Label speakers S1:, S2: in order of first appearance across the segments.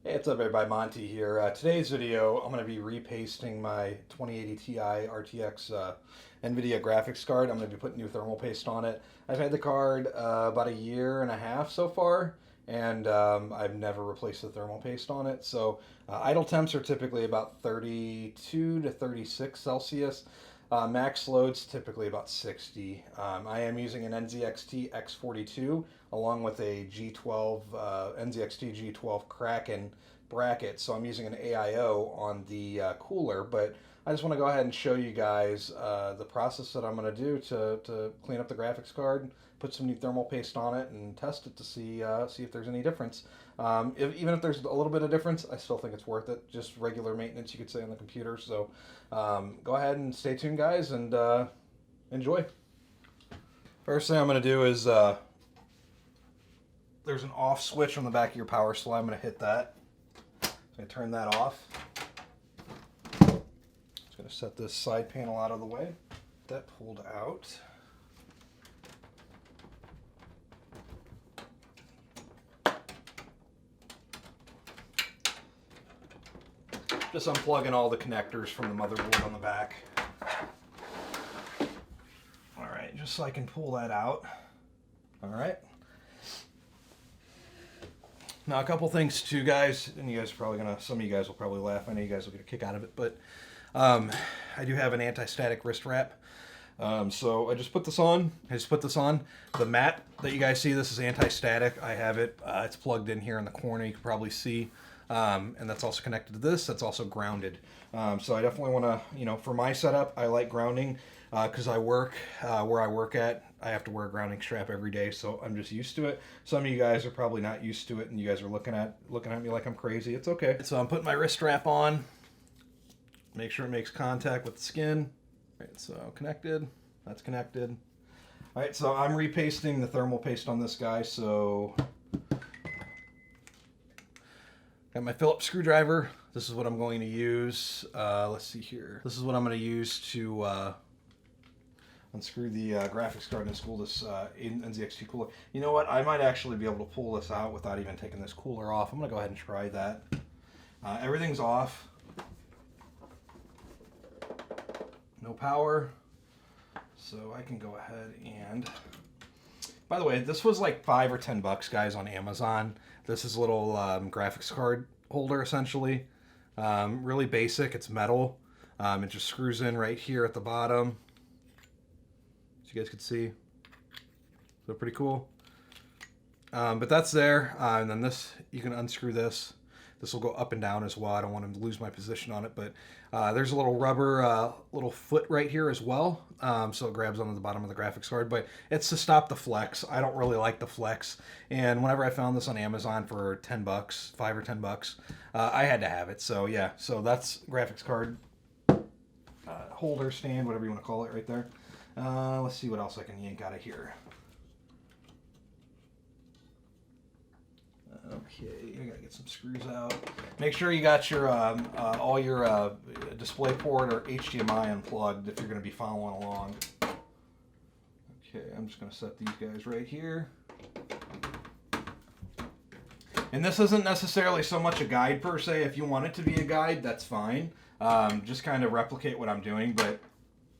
S1: Hey, what's up everybody, Monty here. Today's video, I'm going to be repasting my 2080 Ti RTX NVIDIA graphics card. I'm going to be putting new thermal paste on it. I've had the card about a year and a half so far, and I've never replaced the thermal paste on it. So idle temps are typically about 32 to 36 Celsius. Max load's typically about 60. I am using an Nzxt X42 along with a G12 Nzxt G12 Kraken bracket. So I'm using an AIO on the cooler, but I just want to go ahead and show you guys the process that I'm going to do to clean up the graphics card, put some new thermal paste on it, and test it to see if there's any difference. Even if there's a little bit of difference, I still think it's worth it. Just regular maintenance, you could say, on the computer. So go ahead and stay tuned, guys, and enjoy. First thing I'm going to do is there's an off switch on the back of your power supply. I'm going to hit that. So I'm going to turn that off. Just going to set this side panel out of the way. Get that pulled out. Just unplugging all the connectors from the motherboard on the back. Alright, just so I can pull that out. Alright. Now a couple things too, guys, and you guys are probably gonna, some of you guys will probably laugh. I know you guys will get a kick out of it, but I do have an anti-static wrist wrap. So I just put this on. The mat that you guys see, this is anti-static. I have it. It's plugged in here in the corner. You can probably see. And that's also connected to this. That's also grounded. So I definitely want to, for my setup, I like grounding because I work where I work at. I have to wear a grounding strap every day, so I'm just used to it. Some of you guys are probably not used to it, and you guys are looking at me like I'm crazy. It's okay. So I'm putting my wrist strap on. Make sure it makes contact with the skin. All right, so connected. That's connected. All right, so I'm repasting the thermal paste on this guy. So got my Phillips screwdriver. This is what I'm going to use. Let's see here. This is what I'm going to use to unscrew the graphics card and spool this Nzxt cooler. You know what? I might actually be able to pull this out without even taking this cooler off. I'm going to go ahead and try that. Everything's off. No power. So I can go ahead and... By the way, this was like $5 or $10, guys, on Amazon. This is a little graphics card holder, essentially. Really basic. It's metal. It just screws in right here at the bottom. So you guys can see. So pretty cool. But that's there. And then this, you can unscrew this. This will go up and down as well. I don't want to lose my position on it, but there's a little rubber little foot right here as well. So it grabs onto the bottom of the graphics card, but it's to stop the flex. I don't really like the flex. And whenever I found this on Amazon for $10, $5 or $10, I had to have it. So yeah, so that's graphics card holder stand, whatever you want to call it right there. Let's see what else I can yank out of here. Okay, I gotta get some screws out. Make sure you got your all your display port or HDMI unplugged if you're gonna be following along. Okay, I'm just gonna set these guys right here. And this isn't necessarily so much a guide per se. If you want it to be a guide, that's fine. Just kind of replicate what I'm doing, but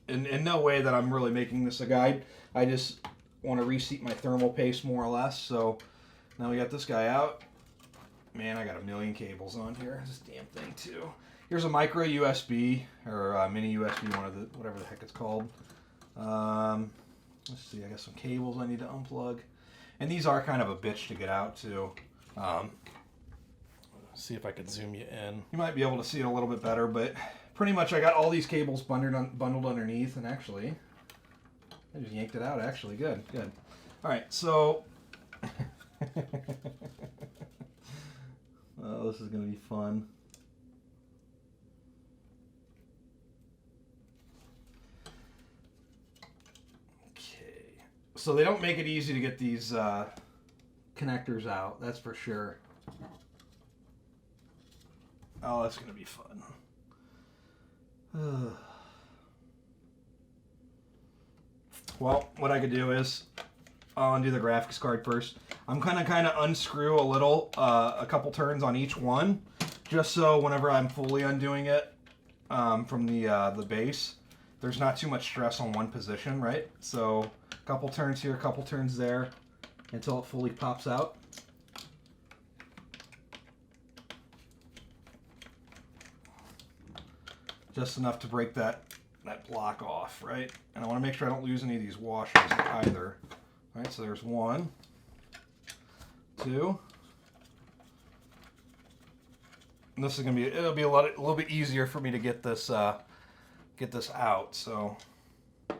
S1: in no way that I'm really making this a guide. I just want to reseat my thermal paste more or less. So now we got this guy out. Man, I got a million cables on here. This damn thing too. Here's a micro USB or a mini USB, whatever the heck it's called. Let's see, I got some cables I need to unplug. And these are kind of a bitch to get out too. See if I could zoom you in. You might be able to see it a little bit better, but pretty much I got all these cables bundled underneath, and actually, I just yanked it out actually. Good. All right, so oh, this is going to be fun. Okay. So they don't make it easy to get these connectors out, that's for sure. Oh, that's going to be fun. Well, what I could do is I'll undo the graphics card first. I'm kind of unscrew a little, a couple turns on each one, just so whenever I'm fully undoing it from the base, there's not too much stress on one position, right? So a couple turns here, a couple turns there, until it fully pops out. Just enough to break that block off, right? And I want to make sure I don't lose any of these washers either. All right, so there's 1, 2. And this is gonna be, it'll be a little bit easier for me to get this out. So all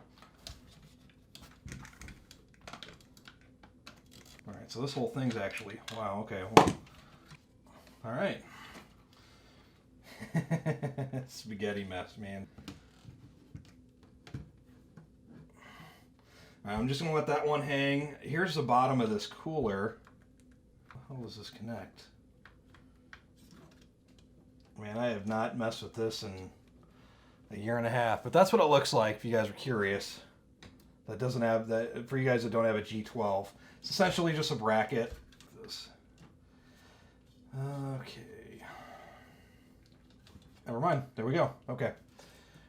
S1: right, so this whole thing's actually, wow, okay. Well, all right. Spaghetti mess, man. I'm just going to let that one hang. Here's the bottom of this cooler. How does this connect? Man, I have not messed with this in a year and a half, but that's what it looks like if you guys are curious. That doesn't have that, for you guys that don't have a G12. It's essentially just a bracket. Okay. Never mind. There we go. Okay.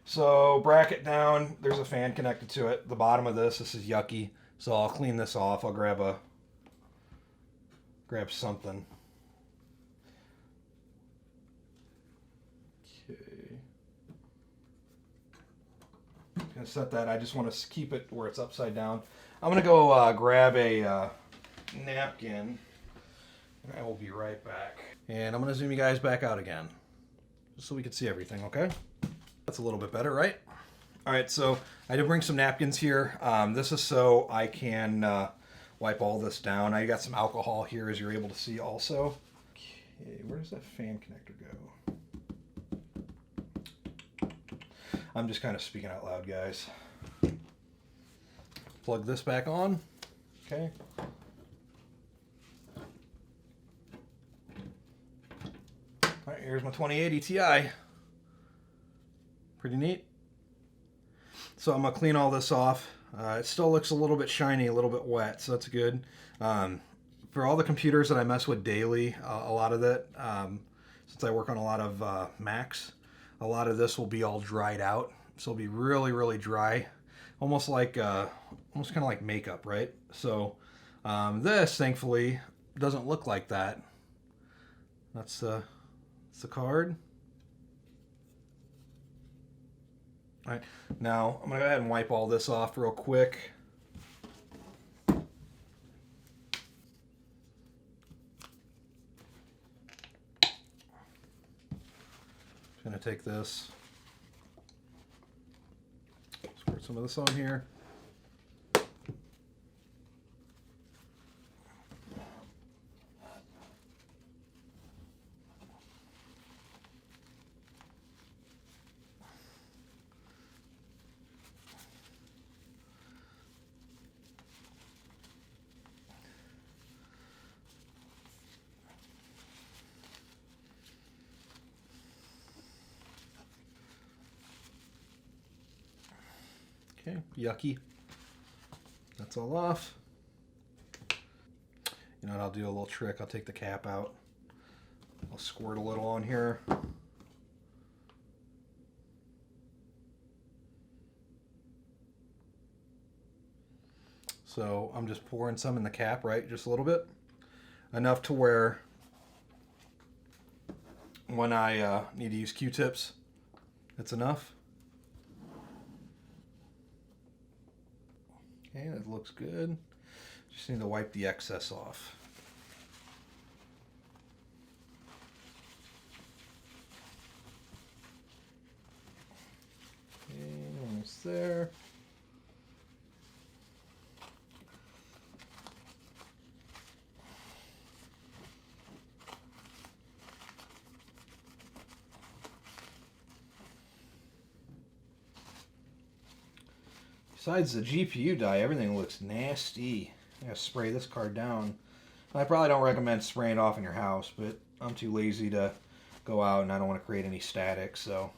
S1: So bracket down. There's a fan connected to it. The bottom of this is yucky. So I'll clean this off. I'll grab something. Okay. Gonna set that. I just want to keep it where it's upside down. I'm gonna go grab a napkin. And I will be right back. And I'm gonna zoom you guys back out again, just so we can see everything, okay? That's a little bit better, right? All right, so I did bring some napkins here. This is so I can wipe all this down. I got some alcohol here, as you're able to see also. Okay, where does that fan connector go? I'm just kind of speaking out loud, guys. Plug this back on, okay? All right, here's my 2080 Ti. Pretty neat. So I'm gonna clean all this off. It still looks a little bit shiny, a little bit wet, so that's good. For all the computers that I mess with daily, a lot of that, since I work on a lot of Macs, a lot of this will be all dried out. So it'll be really, really dry, almost like, almost kind of like makeup, right? So this, thankfully, doesn't look like that. That's the card. All right, now I'm gonna go ahead and wipe all this off real quick. Just gonna take this, squirt some of this on here. Okay, yucky. That's all off. You know what, I'll do a little trick. I'll take the cap out. I'll squirt a little on here. So I'm just pouring some in the cap, right? Just a little bit. Enough to where when I need to use Q-tips, it's enough. Okay, that looks good. Just need to wipe the excess off. Okay, almost there. Besides the GPU die, everything looks nasty. I gotta spray this card down. I probably don't recommend spraying it off in your house, but I'm too lazy to go out and I don't want to create any static, so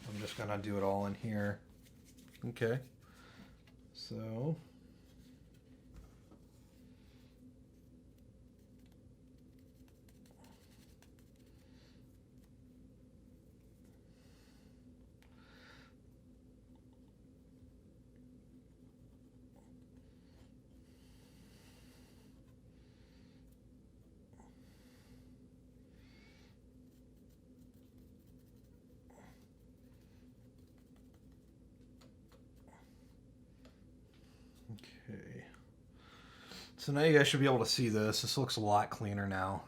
S1: I'm just gonna do it all in here. Okay. So So now you guys should be able to see this. This looks a lot cleaner now.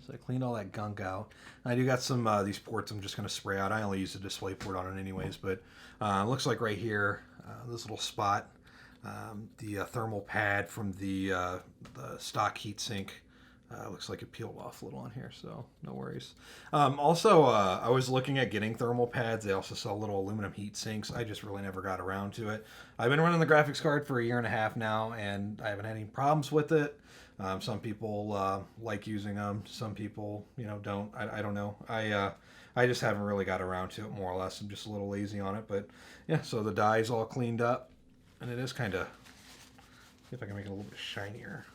S1: So I cleaned all that gunk out. I do got some these ports I'm just going to spray out. I only use a display port on it anyways, but looks like right here, this little spot, the thermal pad from the stock heatsink, looks like it peeled off a little on here, so no worries. Also, I was looking at getting thermal pads. They also sell little aluminum heat sinks. I just really never got around to it. I've been running the graphics card for 1.5 years now, and I haven't had any problems with it. Some people like using them. Some people, don't. I don't know. I just haven't really got around to it, more or less. I'm just a little lazy on it. But yeah, so the die's all cleaned up, and it is kind of. See if I can make it a little bit shinier.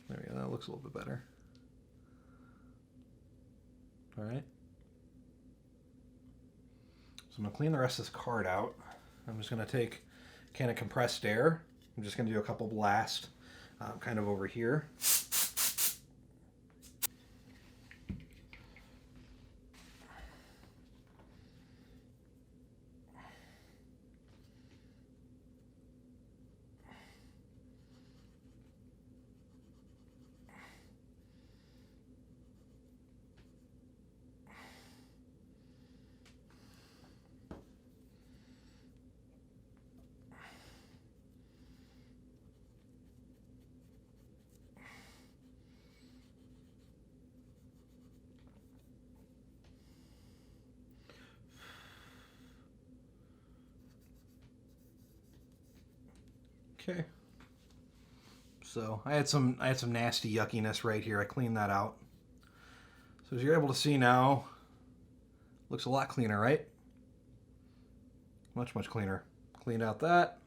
S1: There we go, that looks a little bit better. All right. So I'm gonna clean the rest of this card out. I'm just gonna take a can of compressed air. I'm just gonna do a couple blasts kind of over here. Okay. So I had some nasty yuckiness right here. I cleaned that out. So as you're able to see now, looks a lot cleaner, right? Much cleaner. Cleaned out that.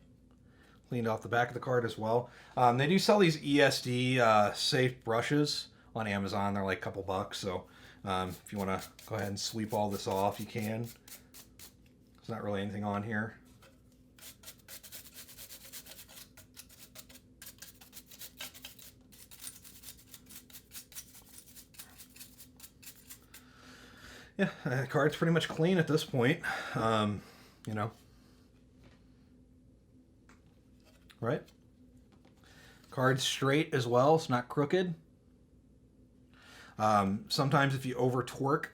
S1: Cleaned off the back of the card as well. They do sell these ESD safe brushes on Amazon. They're like a couple bucks. So if you want to go ahead and sweep all this off, you can. There's not really anything on here. Yeah, the card's pretty much clean at this point. Right? Card's straight as well. It's not crooked. Sometimes if you over torque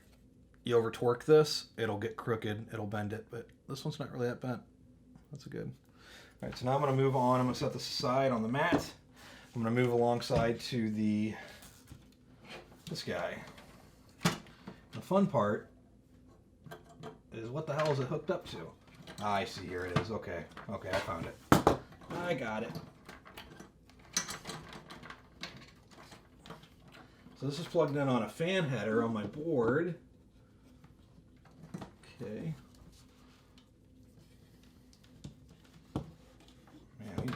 S1: this, it'll get crooked. It'll bend it, but this one's not really that bent. That's good. All right, so now I'm going to move on. I'm going to set this aside on the mat. I'm going to move alongside to this guy. The fun part is, what the hell is it hooked up to? Ah, I see, here it is. Okay, I found it. I got it. So this is plugged in on a fan header on my board. Okay. Man,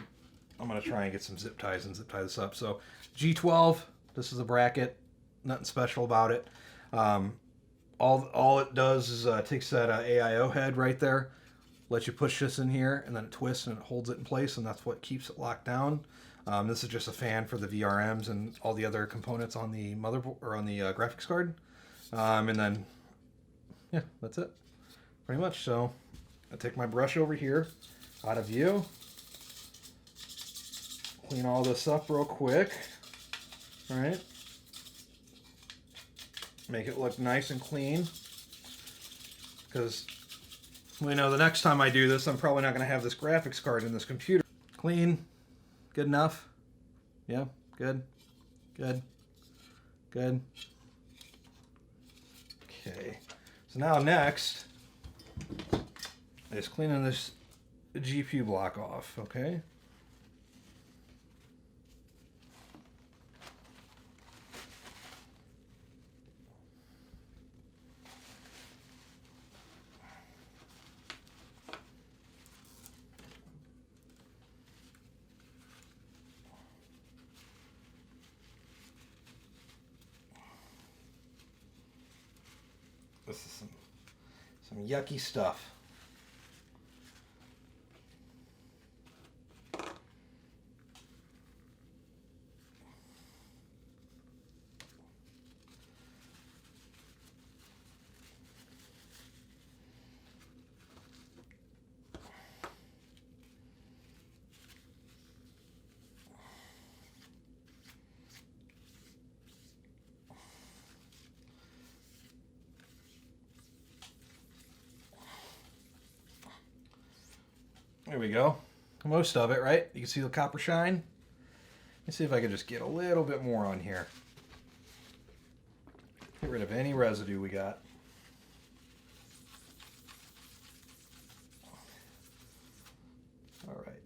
S1: I'm going to try and get some zip ties and zip tie this up. So G12, this is a bracket. Nothing special about it. All it does is takes that AIO head right there, lets you push this in here, and then it twists and it holds it in place, and that's what keeps it locked down. This is just a fan for the VRMs and all the other components on the motherboard or on the graphics card. And then, yeah, that's it, pretty much. So I take my brush over here, out of view, clean all this up real quick. All right. Make it look nice and clean, because we know the next time I do this, I'm probably not going to have this graphics card in this computer. Clean, good enough. Yeah, good. Okay. So now next is cleaning this GPU block off. Okay. Some yucky stuff. There we go. Most of it, right? You can see the copper shine. Let's see if I can just get a little bit more on here. Get rid of any residue we got. All right.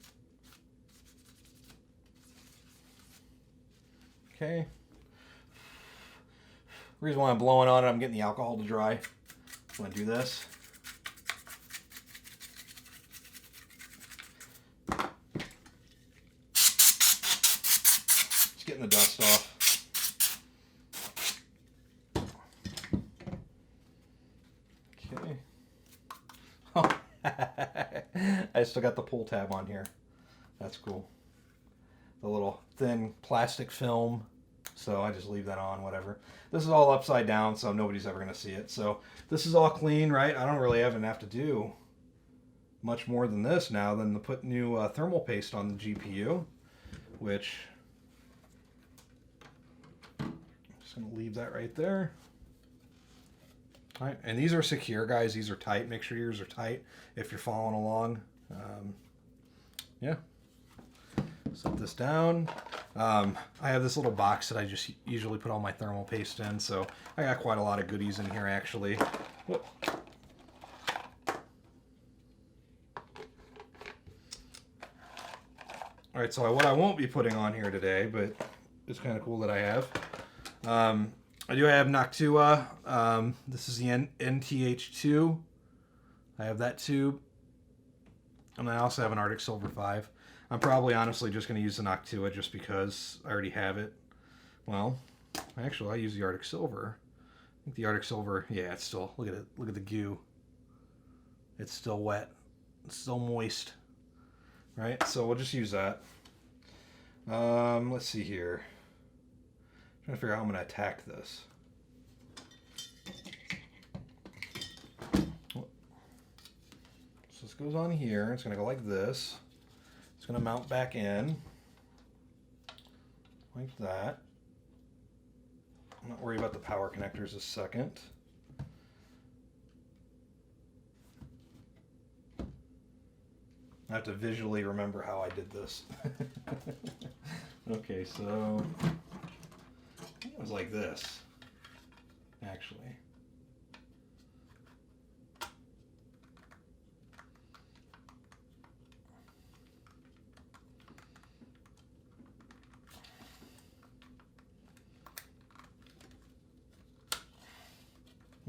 S1: Okay. The reason why I'm blowing on it, I'm getting the alcohol to dry. I'm going to do this. Getting the dust off. Okay. Oh, I still got the pull tab on here. That's cool. The little thin plastic film. So I just leave that on, whatever. This is all upside down, so nobody's ever going to see it. So this is all clean, right? I don't really even have to do much more than this now than to put new thermal paste on the GPU, which... Going to leave that right there. All right, and these are secure, guys. These are tight. Make sure yours are tight if you're following along. Yeah. Set this down. I have this little box that I just usually put all my thermal paste in, so I got quite a lot of goodies in here, actually. Whoop. All right, so what I won't be putting on here today, but it's kind of cool that I have. I do have Noctua. This is the NTH2. I have that tube. And I also have an Artic Silver 5. I'm probably honestly just going to use the Noctua just because I already have it. Well, actually, I use the Artic Silver. I think the Artic Silver, yeah, it's still, look at it. Look at the goo. It's still wet. It's still moist. Right? So we'll just use that. Let's see here. I'm trying to figure out how I'm going to attack this. So this goes on here. It's going to go like this. It's going to mount back in. Like that. I'm not worried about the power connectors a second. I have to visually remember how I did this. Okay, so... It was like this, actually.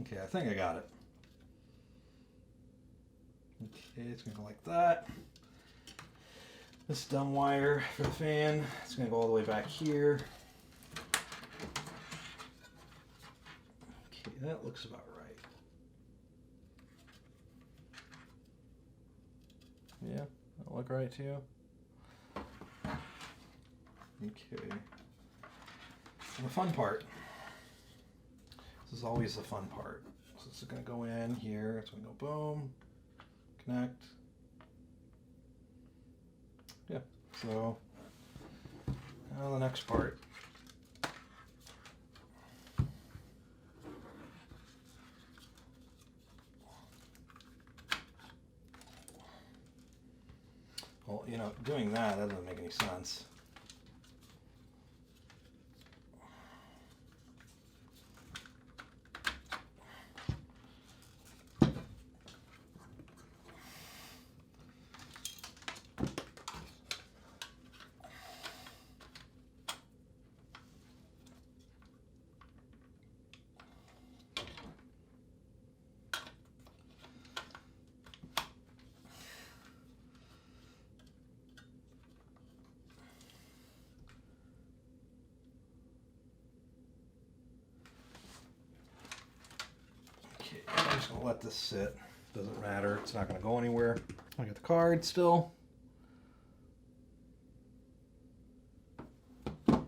S1: Okay, I think I got it. Okay, it's going to go like that. This dumb wire for the fan, it's going to go all the way back here. That looks about right. Yeah, that look right to you? Okay. And the fun part. This is always the fun part. So this is going to go in here. It's going to go boom, connect. Yeah, so now the next part. Well, you know, doing that doesn't make any sense. I'm just going to let this sit. Doesn't matter. It's not going to go anywhere. I got the card still. All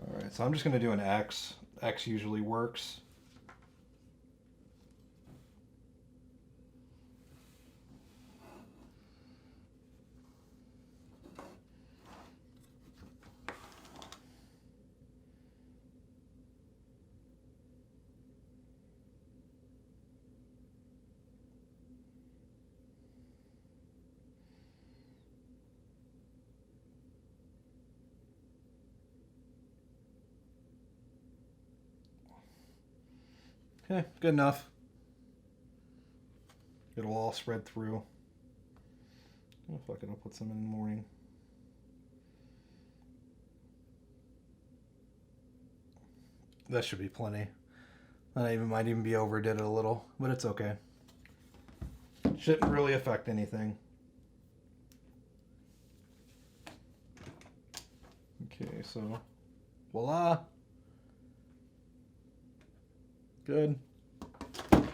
S1: right, so I'm just going to do an X. X usually works. Okay, good enough. It'll all spread through. Oh, fuck it, I'll put some in the morning. That should be plenty. Might even be overdid it a little, but it's okay. Shouldn't really affect anything. Okay, so voila. Good. Get all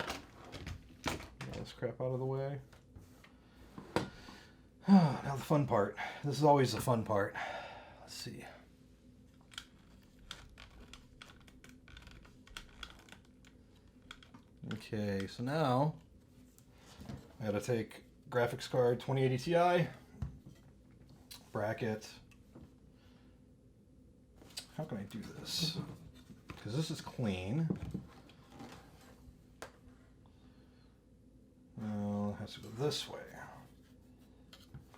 S1: this crap out of the way. Now the fun part. This is always the fun part. Let's see. Okay, so now I gotta take graphics card 2080 Ti, bracket. How can I do this? Because this is clean. Well, it has to go this way.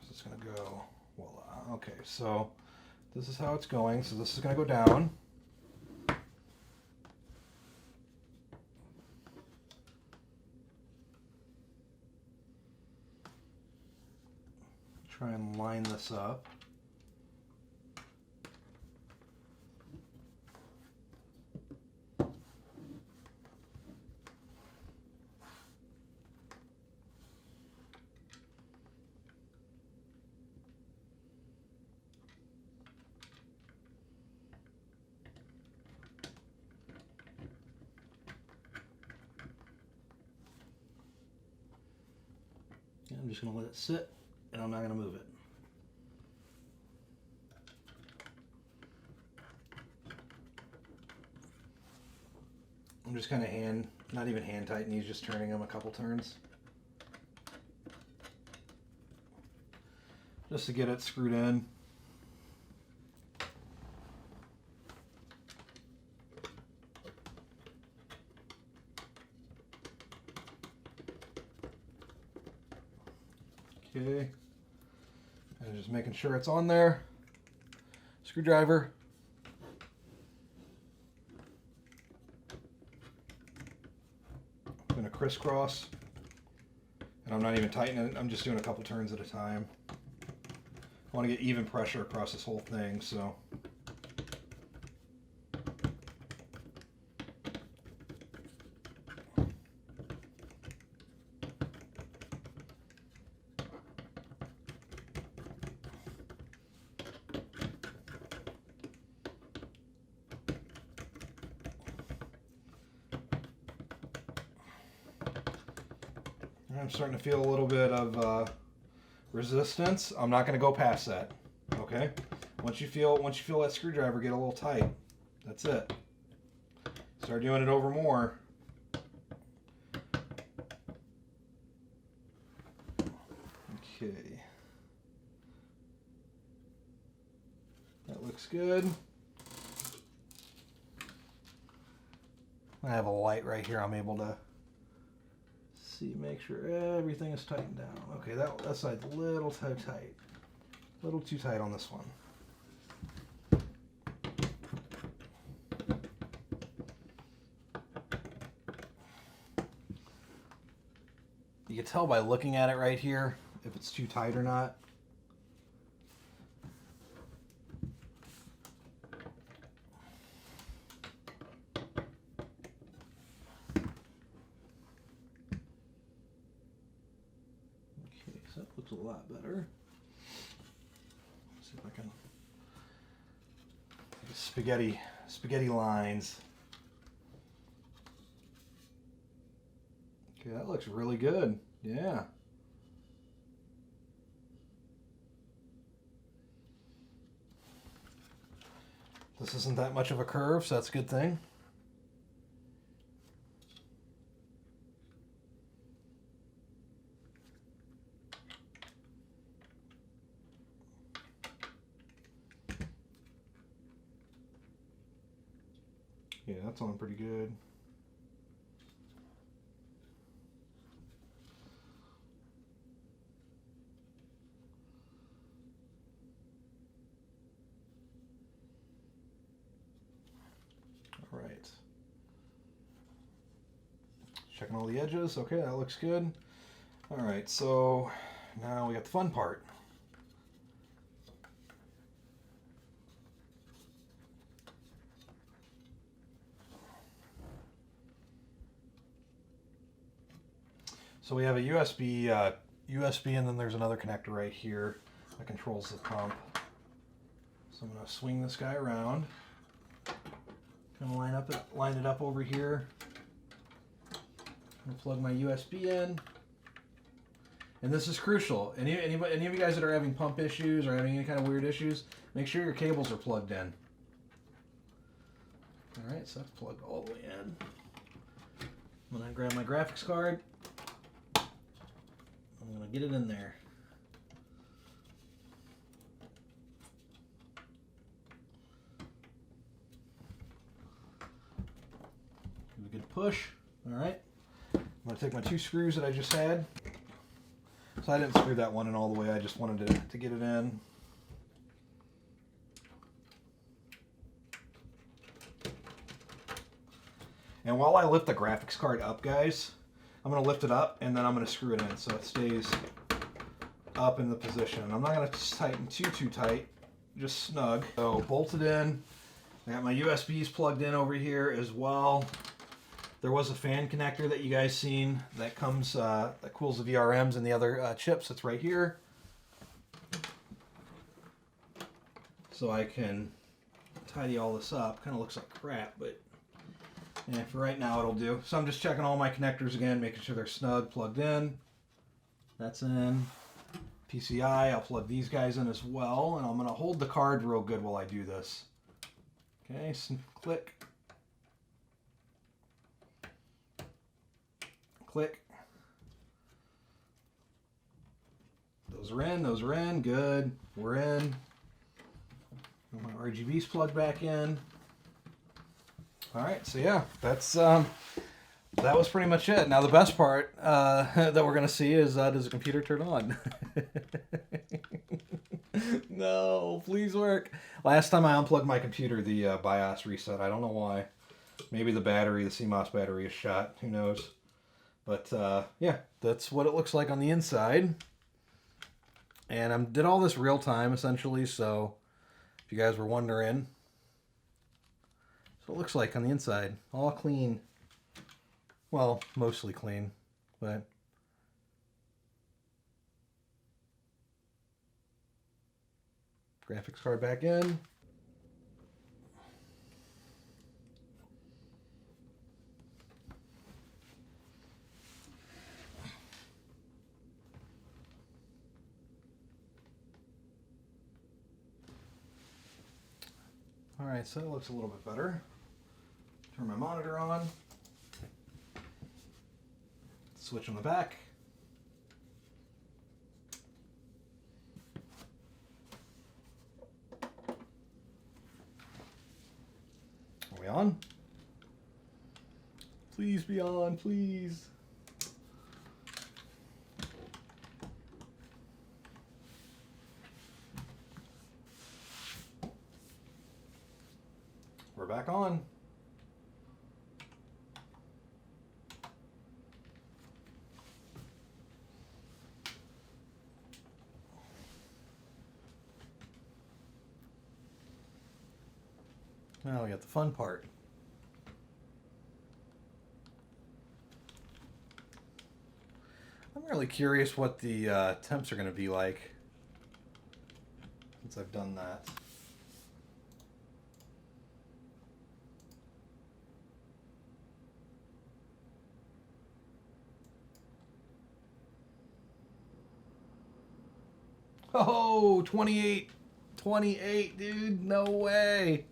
S1: It's going to go, voila. Okay, so this is how it's going. So this is going to go down. Try and line this up. I'm just going to let it sit, and I'm not going to move it. I'm just kind of not even hand tightening these, just turning them a couple turns. Just to get it screwed in. Okay, and just making sure it's on there. Screwdriver. I'm going to crisscross, and I'm not even tightening it. I'm just doing a couple turns at a time. I want to get even pressure across this whole thing, so. I'm starting to feel a little bit of resistance. I'm not going to go past that. Okay. Once you feel that screwdriver get a little tight, that's it. Start doing it over more. Okay. That looks good. I have a light right here. I'm able to make sure everything is tightened down. Okay, that side's a little too tight. A little too tight on this one. You can tell by looking at it right here if it's too tight or not. That looks a lot better. Let's see if I can spaghetti lines. Okay, that looks really good. Yeah. This isn't that much of a curve, so that's a good thing. Yeah, that's on pretty good. All right. Checking all the edges. Okay, that looks good. All right, so now we got the fun part. So we have a USB, and then there's another connector right here that controls the pump. So I'm going to swing this guy around. Going to line it up over here. I'm going to plug my USB in. And this is crucial. Any of you guys that are having pump issues or having any kind of weird issues, make sure your cables are plugged in. All right, so that's plugged all the way in. I'm going to grab my graphics card. I'm going to get it in there. Give it a good push. All right. I'm going to take my 2 screws that I just had. So I didn't screw that one in all the way. I just wanted to get it in. And while I lift the graphics card up, guys, I'm going to lift it up and then I'm going to screw it in so it stays up in the position. I'm not going to tighten too tight, just snug. So bolted in. I got my USBs plugged in over here as well. There was a fan connector that you guys seen that comes that cools the VRMs and the other chips. That's right here. So I can tidy all this up. Kind of looks like crap, but yeah, for right now it'll do. So I'm just checking all my connectors again, making sure they're snug, plugged in. That's in. PCI, I'll plug these guys in as well, and I'm going to hold the card real good while I do this. Okay, click. Click. Those are in, good. We're in. My RGB's plugged back in. All right, so yeah, that's that was pretty much it. Now the best part that we're gonna see is does the computer turn on? No, please work. Last time I unplugged my computer, the BIOS reset. I don't know why. Maybe the battery, the CMOS battery is shot. Who knows? But yeah, that's what it looks like on the inside. And I did all this real time essentially, so if you guys were wondering, that's what it looks like on the inside. All clean. Well, mostly clean, but graphics card back in. All right, so it looks a little bit better. Turn my monitor on. Switch on the back. Are we on? Please be on, please. We're back on. Now we got the fun part. I'm really curious what the temps are going to be like since I've done that. Oh, 28. 28, dude. No way.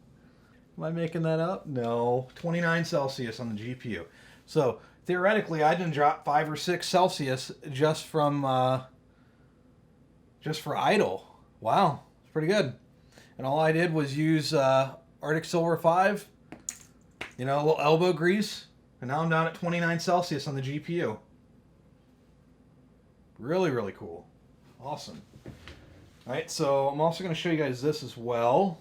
S1: Am I making that up? No. 29 Celsius on the GPU. So theoretically, I didn't drop 5 or 6 Celsius just from just for idle. Wow, it's pretty good. And all I did was use Artic Silver 5, you know, a little elbow grease, and now I'm down at 29 Celsius on the GPU. Really, really cool. Awesome. All right, so I'm also going to show you guys this as well.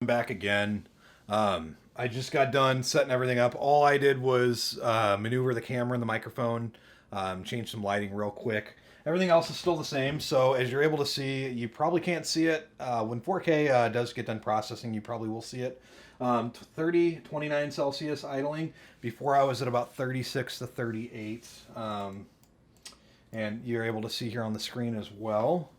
S1: I'm back again. I just got done setting everything up. All I did was maneuver the camera and the microphone, change some lighting real quick. Everything else is still the same, so as you're able to see, you probably can't see it. When 4K does get done processing, you probably will see it. 29 Celsius idling. Before I was at about 36 to 38. And you're able to see here on the screen as well.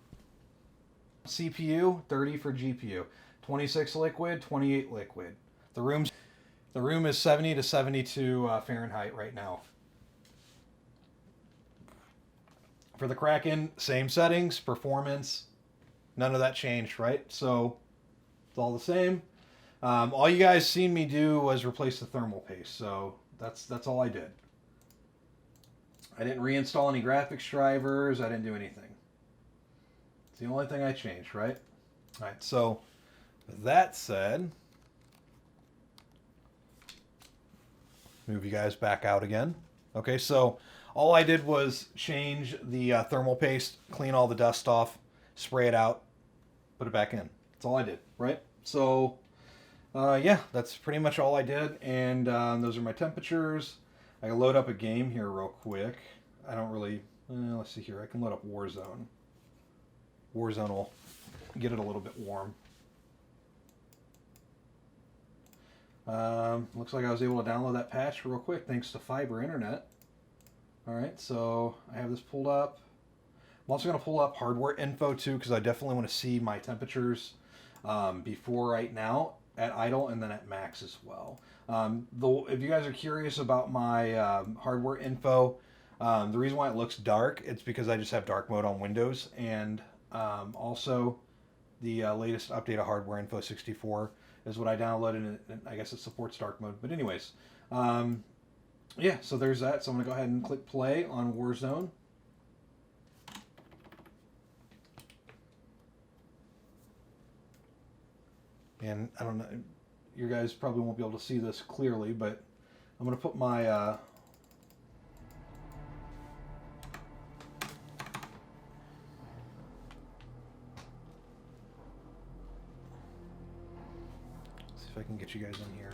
S1: CPU, 30 for GPU. 26 liquid, 28 liquid. The room is 70 to 72 Fahrenheit right now. For the Kraken, same settings, performance, none of that changed, right? So it's all the same. All you guys seen me do was replace the thermal paste, so that's all I did. I didn't reinstall any graphics drivers. I didn't do anything. It's the only thing I changed, right? All right, so with that said, move you guys back out again. Okay, so all I did was change the thermal paste, clean all the dust off, spray it out, put it back in. That's all I did, right? So, yeah, that's pretty much all I did. And those are my temperatures. I can load up a game here real quick. I don't really, let's see here. I can load up Warzone. Warzone will get it a little bit warm. Looks like I was able to download that patch real quick thanks to fiber internet. Alright, so I have this pulled up. I'm also going to pull up hardware info too, because I definitely want to see my temperatures before right now at idle and then at max as well. If you guys are curious about my hardware info, the reason why it looks dark, it's because I just have dark mode on Windows, and also the latest update of hardware info 64 is what I downloaded, and I guess it supports dark mode. But anyways, yeah, so there's that. So I'm going to go ahead and click play on Warzone. And I don't know, you guys probably won't be able to see this clearly, but I'm going to put my see if I can get you guys in here.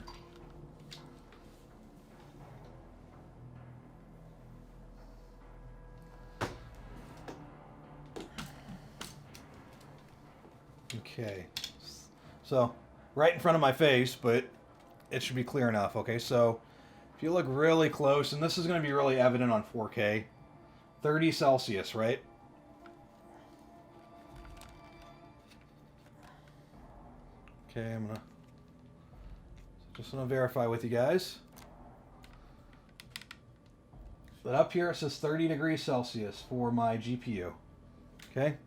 S1: Okay, so right in front of my face, but it should be clear enough. Okay, so if you look really close, and this is going to be really evident on 4K, 30 Celsius, right? Okay, I'm gonna just want to verify with you guys. But up here it says 30 degrees Celsius for my GPU. Okay.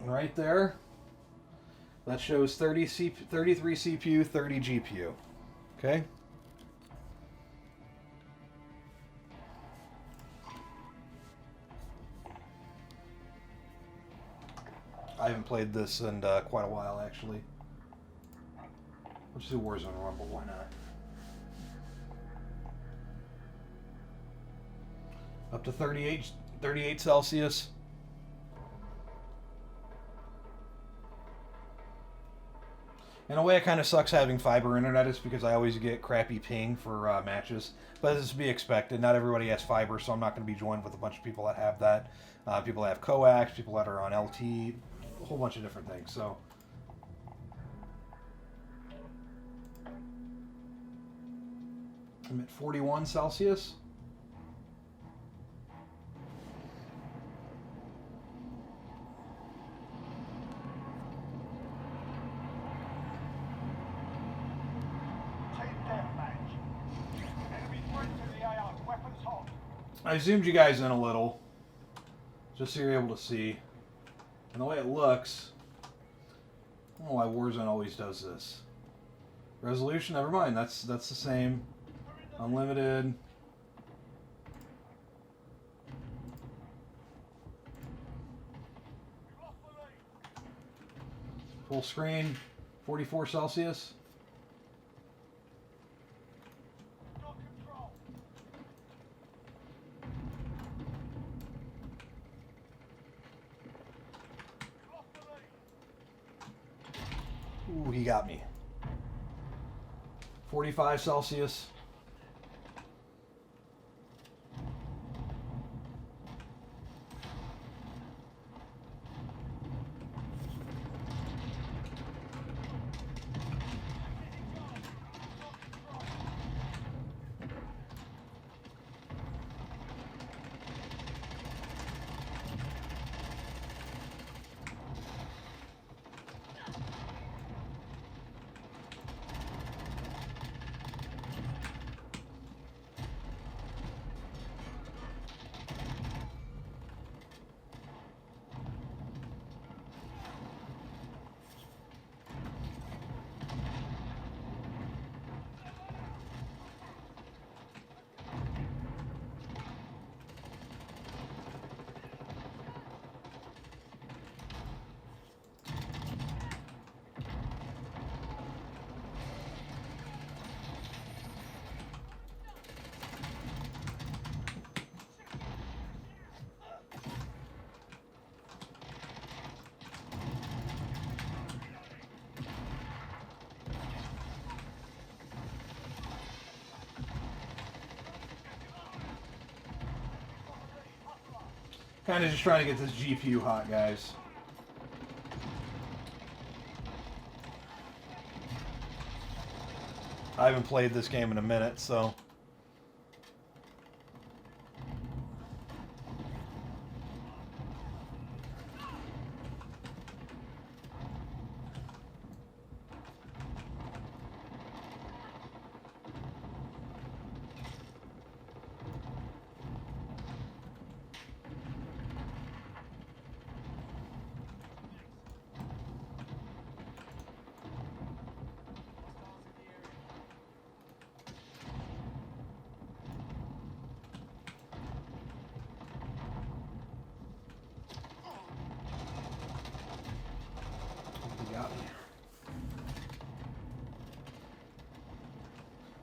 S1: Right there, that shows 33 CPU, 30 GPU. Okay. I haven't played this in quite a while, actually. Let's do Warzone Rumble, why not? Up to 38 Celsius. In a way, it kind of sucks having fiber internet, is because I always get crappy ping for matches. But this is to be expected. Not everybody has fiber, so I'm not going to be joined with a bunch of people that have that. People that have coax, people that are on LT, a whole bunch of different things. So, I'm at 41 Celsius. I zoomed you guys in a little, just so you're able to see. And the way it looks, I don't know why Warzone always does this. Resolution, never mind, that's the same. Unlimited. Full screen, 44 Celsius. Ooh, he got me. 45 Celsius. Kind of just trying to get this GPU hot, guys. I haven't played this game in a minute, so...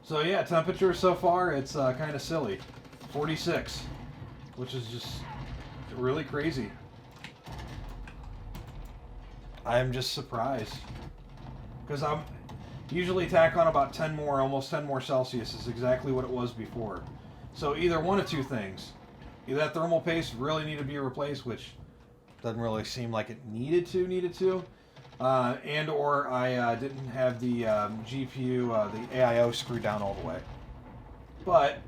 S1: So yeah, temperature so far, it's kind of silly. 46, which is just really crazy. I'm just surprised. Because I'm usually tack on about 10 more, almost 10 more Celsius is exactly what it was before. So either one of two things. Either that thermal paste really needed to be replaced, which doesn't really seem like it needed to. And or I didn't have the GPU, the AIO screwed down all the way. But,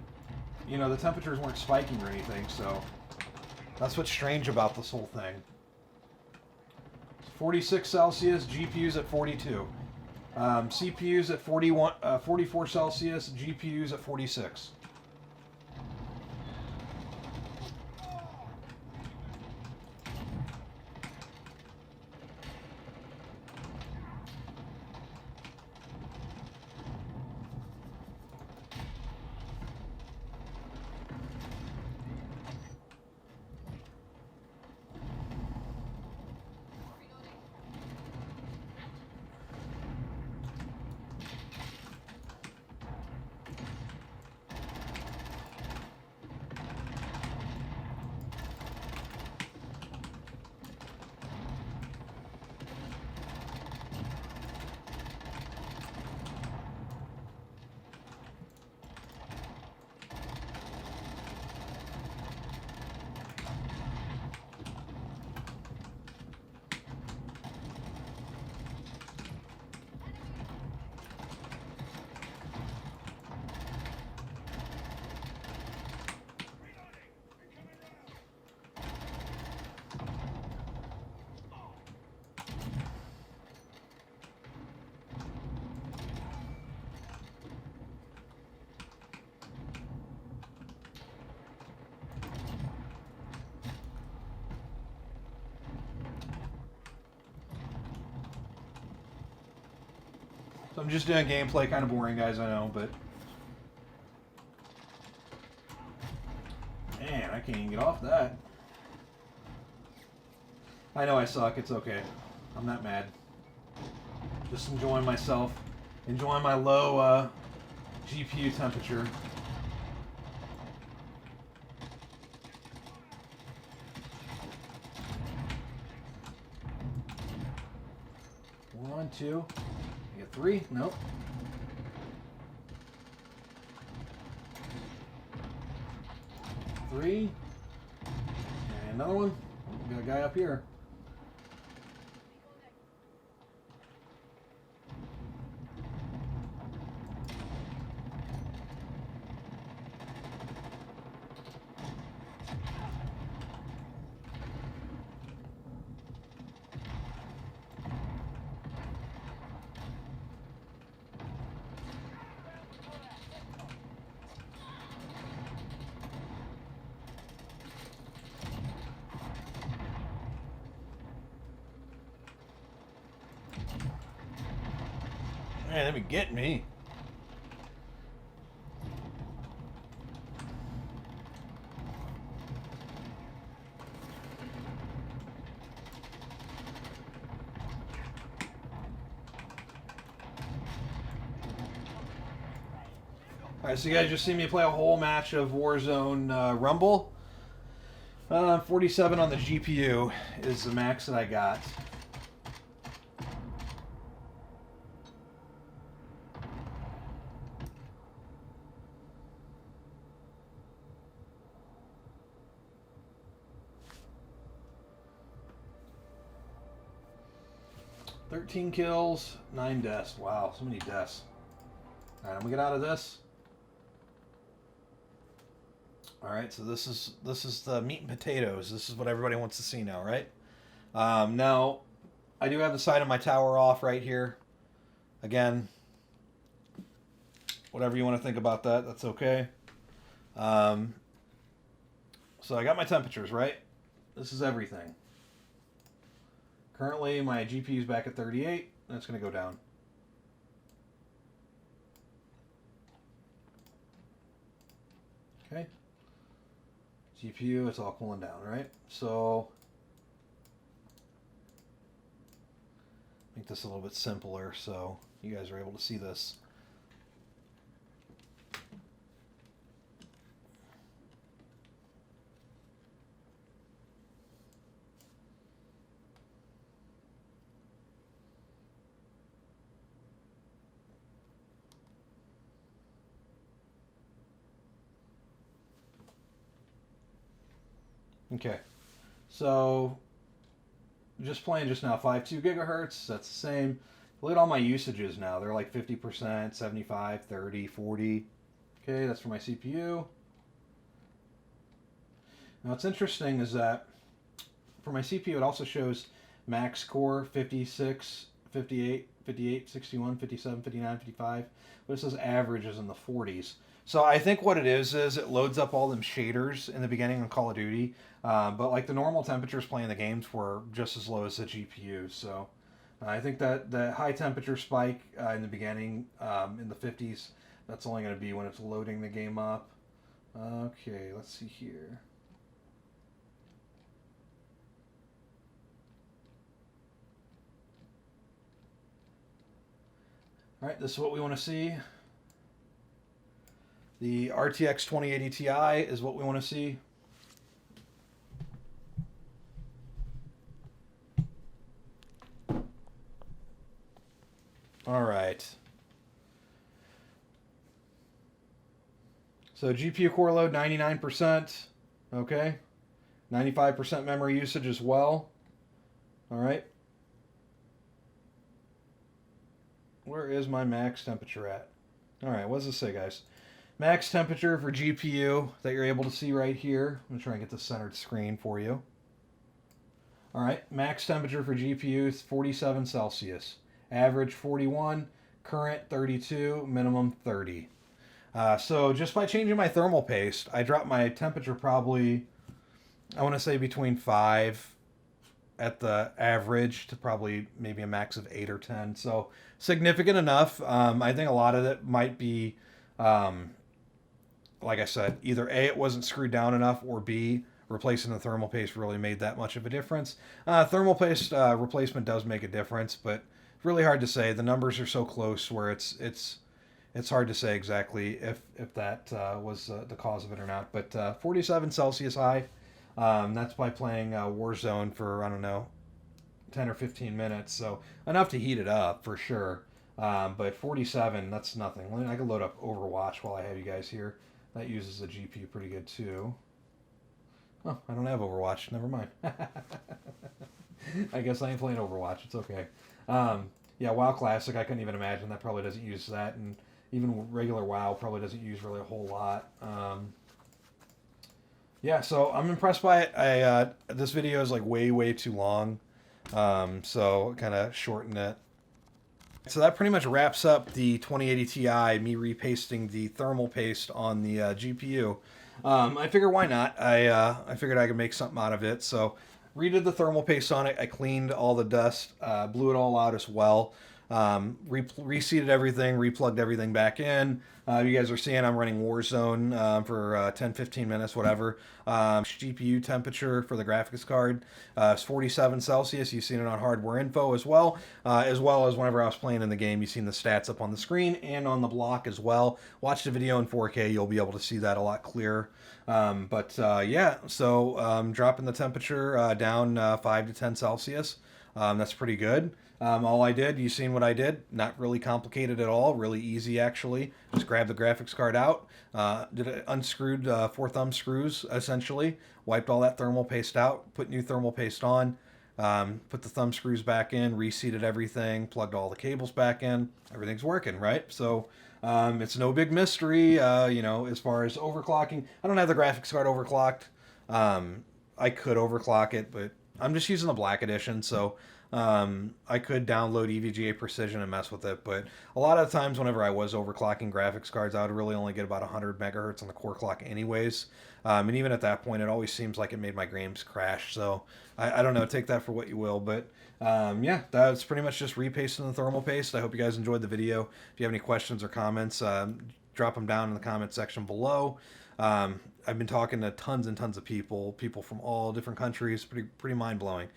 S1: you know, the temperatures weren't spiking or anything, so that's what's strange about this whole thing. 46 Celsius, GPUs at 42. CPUs at 44 Celsius, GPUs at 46. I'm just doing gameplay, kind of boring, guys, I know, but... Man, I can't even get off that. I know I suck, it's okay. I'm not mad. Just enjoying myself. Enjoying my low GPU temperature. One, two. I get three? Nope. Three. And another one. We got a guy up here. Man, let me get me. Alright, so you guys just see me play a whole match of Warzone Rumble. 47 on the GPU is the max that I got. $13 kills, 9 deaths. Wow, so many deaths. Alright, I'm gonna get out of this. Alright, so this is the meat and potatoes. This is what everybody wants to see now, right? Now, I do have the side of my tower off right here. Again, whatever you want to think about that, that's okay. So I got my temperatures, right? This is everything. Currently, my GPU is back at 38. That's going to go down. Okay. GPU, it's all cooling down, right? So, make this a little bit simpler so you guys are able to see this. Okay, so just playing just now, 5.2 gigahertz, that's the same. Look at all my usages now. They're like 50%, 75, 30, 40. Okay, that's for my CPU. Now what's interesting is that for my CPU it also shows max core 56, 58, 58, 61, 57, 59, 55, but it says average is in the 40s. So I think what it is it loads up all them shaders in the beginning of Call of Duty, but like the normal temperatures playing the games were just as low as the GPU. So I think that the high temperature spike in the beginning in the 50s, that's only going to be when it's loading the game up. Okay, let's see here. All right, this is what we want to see. The RTX 2080 Ti is what we want to see. All right. So GPU core load 99%. Okay. 95% memory usage as well. All right. Where is my max temperature at? All right, what does this say, guys? Max temperature for GPU that you're able to see right here. I'm going to try and get the centered screen for you. All right, max temperature for GPU is 47 Celsius. Average 41, current 32, minimum 30. So just by changing my thermal paste, I dropped my temperature probably, I want to say between 5 at the average to probably maybe a max of 8 or 10. So significant enough. I think a lot of it might be, like I said, either A, it wasn't screwed down enough, or B, replacing the thermal paste really made that much of a difference. Thermal paste replacement does make a difference, but really hard to say. The numbers are so close where it's hard to say exactly if that was the cause of it or not. But 47 Celsius high. That's by playing Warzone for, I don't know, 10 or 15 minutes. So enough to heat it up for sure. But 47, that's nothing. I can load up Overwatch while I have you guys here. That uses the GPU pretty good too. Oh, I don't have Overwatch. Never mind. I guess I ain't playing Overwatch. It's okay. Yeah, WoW Classic, I couldn't even imagine. That probably doesn't use that. And even regular WoW probably doesn't use really a whole lot. Yeah, so I'm impressed by it. This video is like way too long, so kind of shorten it. So that pretty much wraps up the 2080 Ti, me repasting the thermal paste on the GPU. I figured why not? I figured I could make something out of it. So redid the thermal paste on it. I cleaned all the dust, blew it all out as well. Reseated everything, replugged everything back in. You guys are seeing I'm running Warzone for 10-15 minutes, whatever. GPU temperature for the graphics card is 47 Celsius. You've seen it on hardware info as well as whenever I was playing in the game. You've seen the stats up on the screen and on the block as well. Watch the video in 4K. You'll be able to see that a lot clearer. Yeah, so dropping the temperature down 5 to 10 Celsius. That's pretty good. All I did, you seen what I did? Not really complicated at all. Really easy, actually. Just grabbed the graphics card out. Unscrewed 4 thumb screws, essentially. Wiped all that thermal paste out. Put new thermal paste on. Put the thumb screws back in. Reseated everything. Plugged all the cables back in. Everything's working, right? So it's no big mystery, as far as overclocking. I don't have the graphics card overclocked. I could overclock it, but I'm just using the black edition, so I could download EVGA Precision and mess with it, but a lot of times whenever I was overclocking graphics cards, I would really only get about 100 megahertz on the core clock anyways. And even at that point, it always seems like it made my games crash. So I don't know, take that for what you will. But yeah, that's pretty much just repasting the thermal paste. I hope you guys enjoyed the video. If you have any questions or comments, drop them down in the comment section below. I've been talking to tons and tons of people from all different countries. Pretty mind-blowing.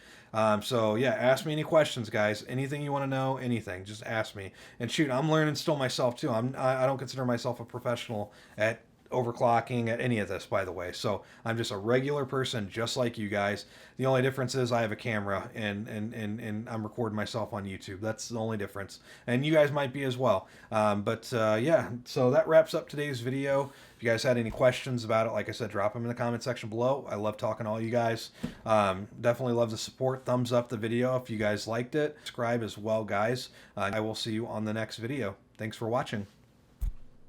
S1: So yeah, ask me any questions, guys. Anything you want to know, anything, just ask me. And shoot, I'm learning still myself too. I don't consider myself a professional at overclocking at any of this, by the way. So I'm just a regular person just like you guys. The only difference is I have a camera and I'm recording myself on YouTube. That's the only difference. And you guys might be as well. Yeah, so that wraps up today's video. If you guys had any questions about it, like I said, drop them in the comment section below. I love talking to all you guys. Definitely love the support. Thumbs up the video if you guys liked it. Subscribe as well, guys. I will see you on the next video. Thanks for watching.